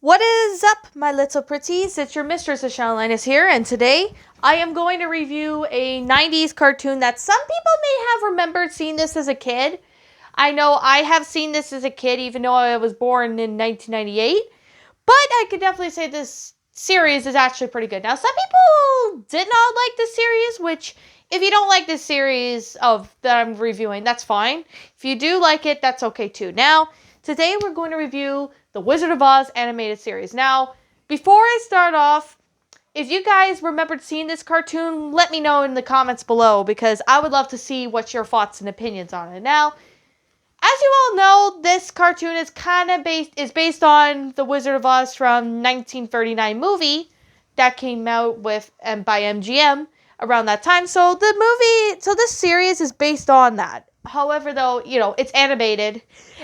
What is up, my little pretties? It's your mistress, Ashana Linus here, and today I am going to review a 90s cartoon that some people may have remembered seeing this as a kid. I know I have seen this as a kid, even though I was born in 1998, but I could definitely say this series is actually pretty good. Now, some people did not like this series, which, if you don't like this series that I'm reviewing, that's fine. If you do like it, that's okay too. Now, today we're going to review the Wizard of Oz animated series. Now, before I start off, if you guys remembered seeing this cartoon, let me know in the comments below because I would love to see what your thoughts and opinions on it. Now, as you all know, this cartoon is based on the Wizard of Oz from 1939 movie that came out with by MGM around that time. So this series is based on that. However, though, it's animated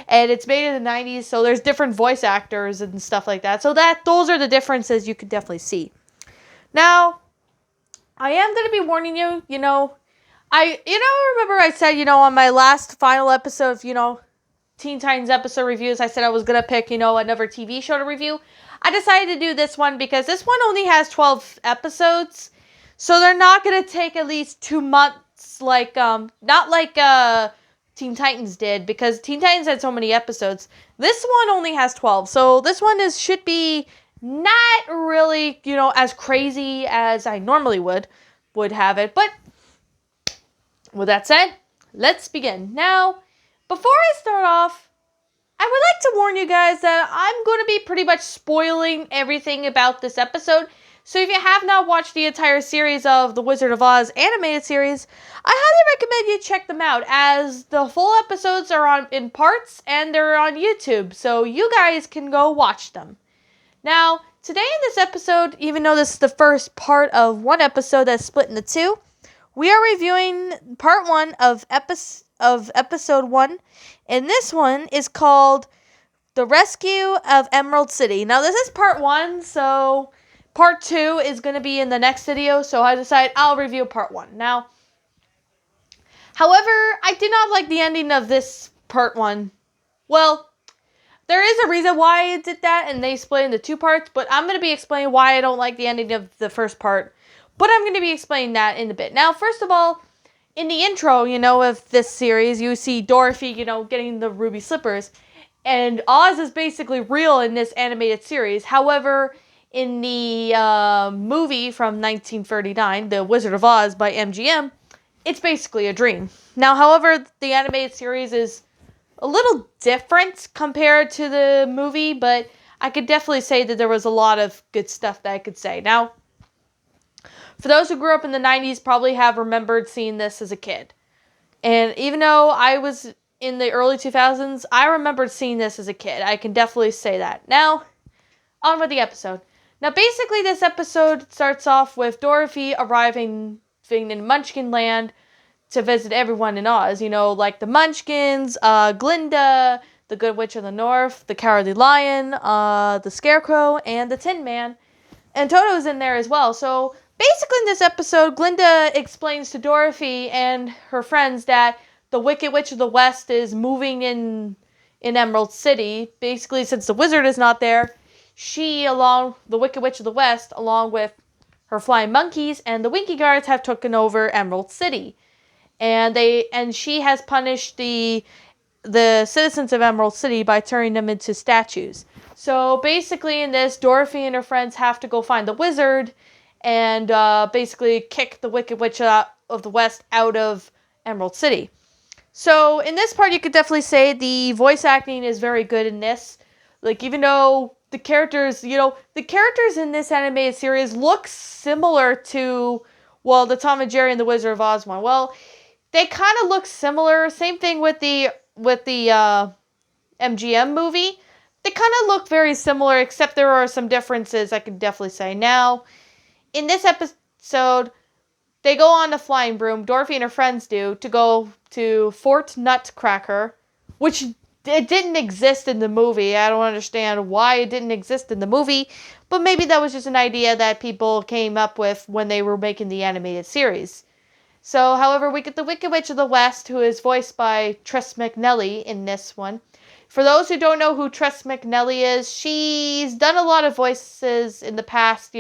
and it's made in the 90s, so there's different voice actors and stuff like that. So those are the differences you could definitely see. Now, I am going to be warning you, remember I said, on my last final episode of, Teen Titans episode reviews, I said I was going to pick, another TV show to review. I decided to do this one because this one only has 12 episodes. So they're not going to take at least 2 months not like Teen Titans did, because Teen Titans had so many episodes. This one only has 12. So this one should be not really, as crazy as I normally would have it. But with that said, let's begin. Now, before I start off, I would like to warn you guys that I'm going to be pretty much spoiling everything about this episode. So if you have not watched the entire series of the Wizard of Oz animated series, I highly recommend you check them out, as the full episodes are in parts and they're on YouTube, so you guys can go watch them. Now, today in this episode, even though this is the first part of one episode that's split into two, we are reviewing part 1 of episode 1, and this one is called The Rescue of Emerald City. Now, this is part 1, so part 2 is going to be in the next video, so I decided I'll review part 1. Now, however, I did not like the ending of this part 1. Well, there is a reason why I did that, and they split into 2 parts, but I'm going to be explaining why I don't like the ending of the first part. But I'm going to be explaining that in a bit. Now, first of all, in the intro, of this series, you see Dorothy, getting the ruby slippers. And Oz is basically real in this animated series. However, in the movie from 1939, The Wizard of Oz by MGM, it's basically a dream. Now, however, the animated series is a little different compared to the movie, but I could definitely say that there was a lot of good stuff that I could say. Now, for those who grew up in the 90s, probably have remembered seeing this as a kid. And even though I was in the early 2000s, I remembered seeing this as a kid. I can definitely say that. Now, on with the episode. Now, basically, this episode starts off with Dorothy arriving in Munchkin Land to visit everyone in Oz. Like the Munchkins, Glinda, the Good Witch of the North, the Cowardly Lion, the Scarecrow, and the Tin Man. And Toto's in there as well. So, basically in this episode, Glinda explains to Dorothy and her friends that the Wicked Witch of the West is moving in Emerald City. Basically, since the wizard is not there, the Wicked Witch of the West, along with her flying monkeys and the Winky Guards, have taken over Emerald City. And she has punished the citizens of Emerald City by turning them into statues. So basically in this, Dorothy and her friends have to go find the wizard and basically kick the Wicked Witch of the West out of Emerald City. So in this part, you could definitely say the voice acting is very good in this. Like, even though the characters in this animated series look similar to, the Tom and Jerry and the Wizard of Oz one. Well, they kind of look similar. Same thing with the MGM movie. They kind of look very similar, except there are some differences, I could definitely say. Now, in this episode, they go on the flying broom, Dorothy and her friends do, to go to Fort Nutcracker, which it didn't exist in the movie. I don't understand why it didn't exist in the movie, but maybe that was just an idea that people came up with when they were making the animated series. So, however, we get the Wicked Witch of the West, who is voiced by Tress MacNeille in this one. For those who don't know who Tress MacNeille is, she's done a lot of voices in the past,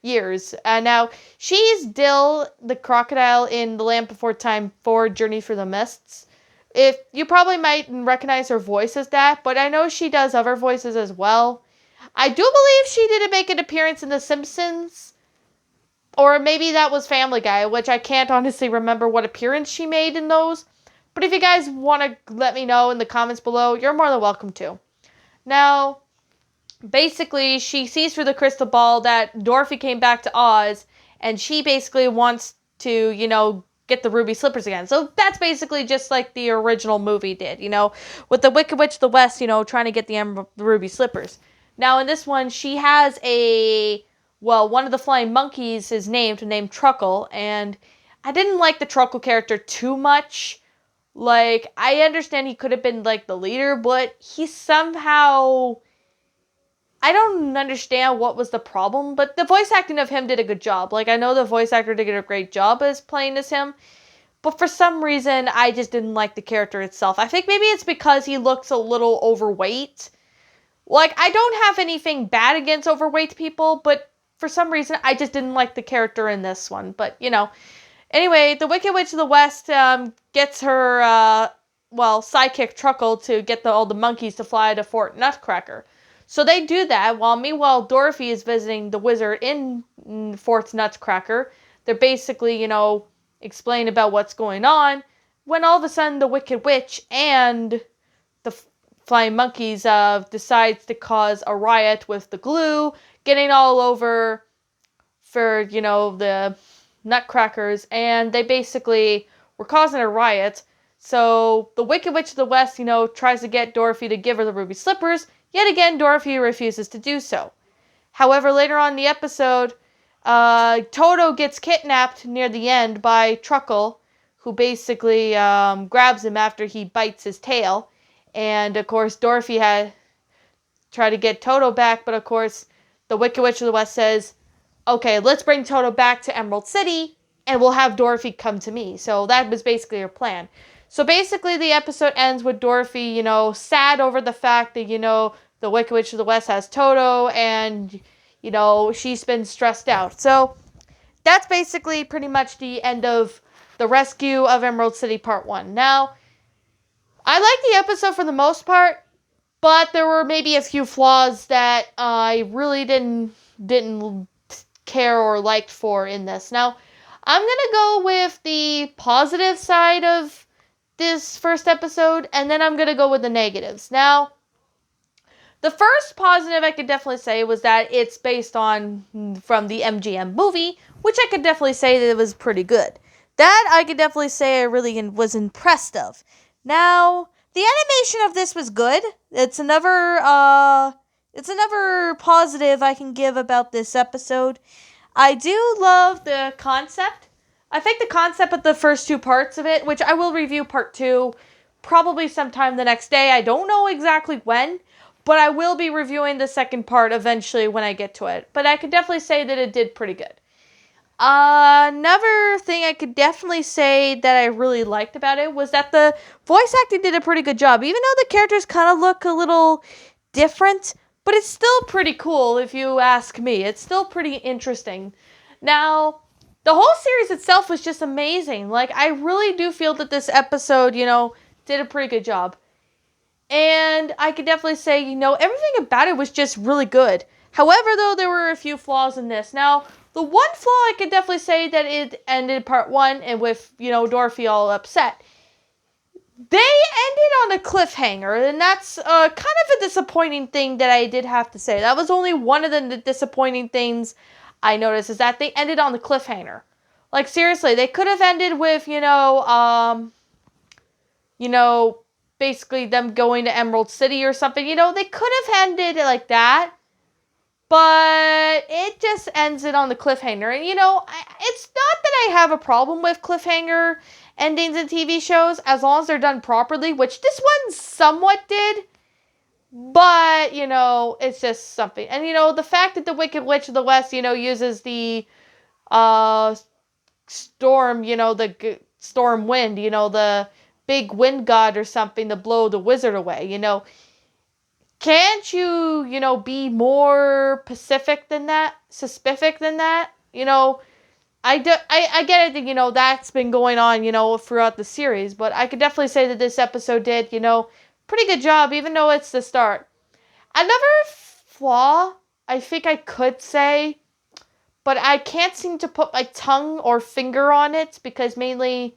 years. Now, she's Dill, the crocodile in The Land Before Time 4 Journey Through the Mists. If you probably might recognize her voice as that, but I know she does other voices as well. I do believe she did make an appearance in The Simpsons, or maybe that was Family Guy, which I can't honestly remember what appearance she made in those. But if you guys want to let me know in the comments below, you're more than welcome to. Now, basically, she sees through the crystal ball that Dorothy came back to Oz, and she basically wants to, get the ruby slippers again. So that's basically just like the original movie did, with the Wicked Witch of the West, trying to get the ruby slippers. Now, in this one, she has one of the flying monkeys is named Truckle, and I didn't like the Truckle character too much. Like, I understand he could have been, like, the leader, but he somehow... I don't understand what was the problem, but the voice acting of him did a good job. Like, I know the voice actor did a great job as playing as him, but for some reason, I just didn't like the character itself. I think maybe it's because he looks a little overweight. Like, I don't have anything bad against overweight people, but for some reason, I just didn't like the character in this one. But, Anyway, the Wicked Witch of the West gets her, sidekick Truckle to get all the monkeys to fly to Fort Nutcracker. So they do that, meanwhile Dorothy is visiting the wizard in Fort Nutcracker. They're basically, explaining about what's going on, when all of a sudden the Wicked Witch and the flying monkeys decides to cause a riot with the glue, getting all over for, the nutcrackers, and they basically were causing a riot. So the Wicked Witch of the West, tries to get Dorothy to give her the ruby slippers. Yet again, Dorothy refuses to do so. However, later on in the episode, Toto gets kidnapped near the end by Truckle, who basically grabs him after he bites his tail. And, of course, Dorothy had tried to get Toto back, but, of course, the Wicked Witch of the West says, okay, let's bring Toto back to Emerald City, and we'll have Dorothy come to me. So that was basically her plan. So basically the episode ends with Dorothy, sad over the fact that, the Wicked Witch of the West has Toto, and, she's been stressed out. So that's basically pretty much the end of the rescue of Emerald City Part 1. Now, I like the episode for the most part, but there were maybe a few flaws that I really didn't care or liked for in this. Now, I'm gonna go with the positive side of this first episode, and then I'm gonna go with the negatives. Now, the first positive I could definitely say was that it's based on from the MGM movie, which I could definitely say that it was pretty good. That I could definitely say I really was impressed of. Now, the animation of this was good. It's another positive I can give about this episode. I do love the concept. I think the concept of the first two parts of it, which I will review part 2 probably sometime the next day. I don't know exactly when, but I will be reviewing the second part eventually when I get to it. But I could definitely say that it did pretty good. Another thing I could definitely say that I really liked about it was that the voice acting did a pretty good job. Even though the characters kind of look a little different, but it's still pretty cool if you ask me. It's still pretty interesting. Now, the whole series itself was just amazing. Like, I really do feel that this episode, did a pretty good job. And I could definitely say, everything about it was just really good. However, though, there were a few flaws in this. Now, the one flaw I could definitely say that it ended part 1 and with, Dorothy all upset. They ended on a cliffhanger, and that's kind of a disappointing thing that I did have to say. That was only one of the disappointing things I noticed, is that they ended on the cliffhanger. Like, seriously, they could have ended with, basically them going to Emerald City or something. They could have ended it like that, but it just ends it on the cliffhanger. And, it's not that I have a problem with cliffhanger endings in TV shows, as long as they're done properly, which this one somewhat did. But, it's just something. And, the fact that the Wicked Witch of the West, uses the storm, the storm wind, the big wind god or something to blow the wizard away, Can't you, be more specific than that? I get it that, that's been going on, throughout the series, but I could definitely say that this episode did, pretty good job, even though it's the start. Another flaw, I think I could say, but I can't seem to put my tongue or finger on it, because mainly,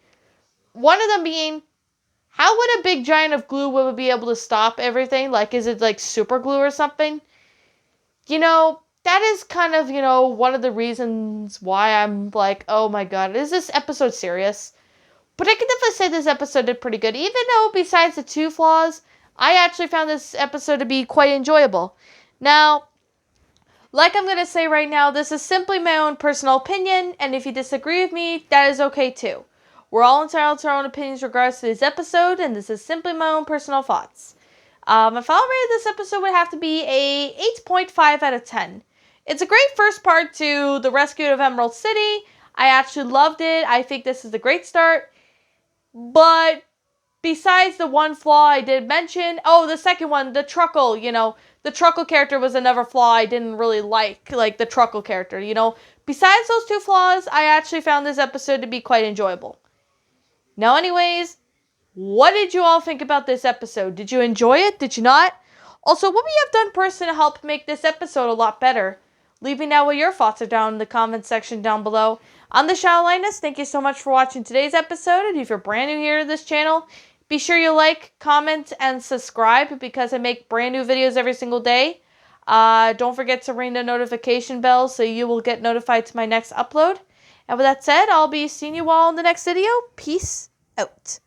one of them being, how would a big giant of glue be able to stop everything? Like, is it like super glue or something? That is kind of, one of the reasons why I'm like, oh my god, is this episode serious? But I can definitely say this episode did pretty good. Even though, besides the two flaws, I actually found this episode to be quite enjoyable. Now, like I'm going to say right now, this is simply my own personal opinion, and if you disagree with me, that is okay too. We're all entitled to our own opinions regards to this episode, and this is simply my own personal thoughts. My final rating of this episode would have to be a 8.5 out of 10. It's a great first part to the rescue of Emerald City. I actually loved it. I think this is a great start. But besides the one flaw I did mention, the second one, the Truckle, the Truckle character was another flaw I didn't really like the Truckle character, Besides those two flaws, I actually found this episode to be quite enjoyable. Now, anyways, what did you all think about this episode? Did you enjoy it? Did you not? Also, what would you have done personally to help make this episode a lot better? Leave me know what your thoughts are down in the comment section down below. I'm the Shadow Linus. Thank you so much for watching today's episode. And if you're brand new here to this channel, be sure you like, comment, and subscribe, because I make brand new videos every single day. Don't forget to ring the notification bell so you will get notified to my next upload. And with that said, I'll be seeing you all in the next video. Peace out.